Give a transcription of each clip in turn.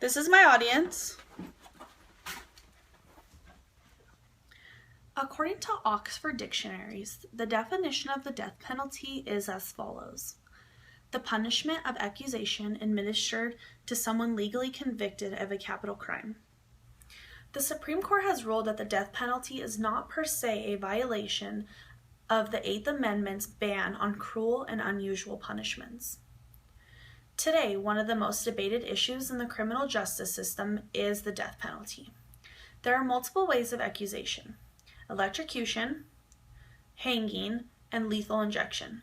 This is my audience. According to Oxford dictionaries, the definition of the death penalty is as follows: the punishment of accusation administered to someone legally convicted of a capital crime. The Supreme Court has ruled that the death penalty is not per se a violation of the Eighth Amendment's ban on cruel and unusual punishments. Today, one of the most debated issues in the criminal justice system is the death penalty. There are multiple ways of accusation: electrocution, hanging, and lethal injection.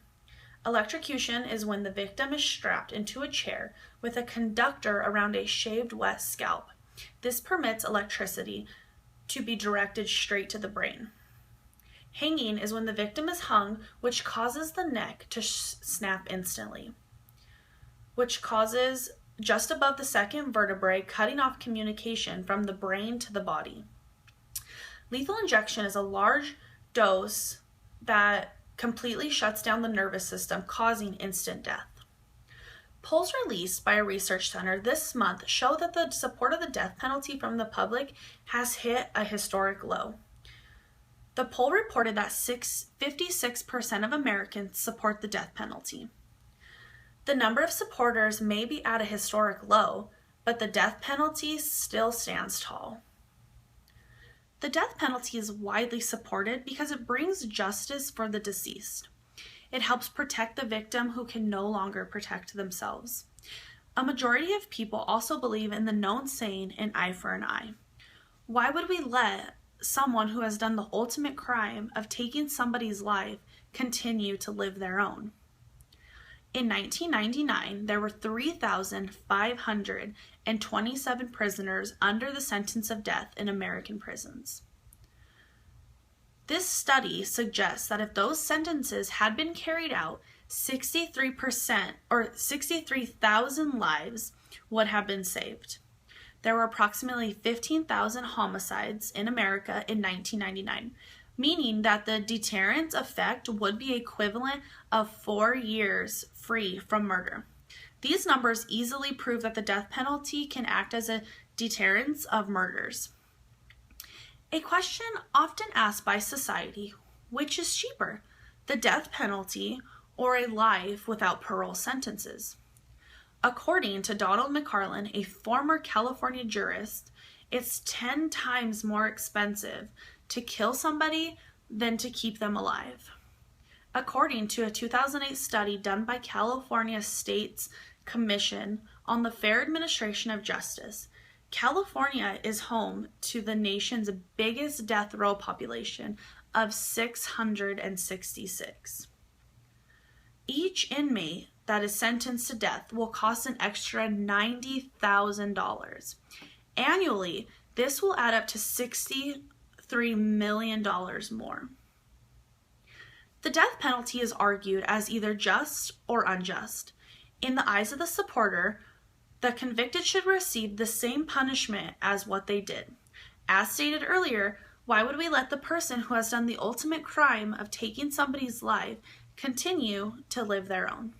Electrocution is when the victim is strapped into a chair with a conductor around a shaved wet scalp. This permits electricity to be directed straight to the brain. Hanging is when the victim is hung, which causes the neck to snap instantly, which causes just above the second vertebrae, cutting off communication from the brain to the body. Lethal injection is a large dose that completely shuts down the nervous system, causing instant death. Polls released by a research center this month show that the support of the death penalty from the public has hit a historic low. The poll reported that 56% of Americans support the death penalty. The number of supporters may be at a historic low, but the death penalty still stands tall. The death penalty is widely supported because it brings justice for the deceased. It helps protect the victim who can no longer protect themselves. A majority of people also believe in the known saying, an eye for an eye. Why would we let someone who has done the ultimate crime of taking somebody's life continue to live their own? In 1999, there were 3,527 prisoners under the sentence of death in American prisons. This study suggests that if those sentences had been carried out, 63% or 63,000 lives would have been saved. There were approximately 15,000 homicides in America in 1999, meaning that the deterrent effect would be equivalent of 4 years free from murder. These numbers easily prove that the death penalty can act as a deterrent of murders. A question often asked by society: which is cheaper, the death penalty or a life without parole sentences? According to Donald McCarlin, a former California jurist, it's 10 times more expensive to kill somebody than to keep them alive. According to a 2008 study done by California State's Commission on the Fair Administration of Justice, California is home to the nation's biggest death row population of 666. Each inmate that is sentenced to death will cost an extra $90,000. Annually, this will add up to $63 million more. The death penalty is argued as either just or unjust. In the eyes of the supporter, the convicted should receive the same punishment as what they did. As stated earlier, why would we let the person who has done the ultimate crime of taking somebody's life continue to live their own?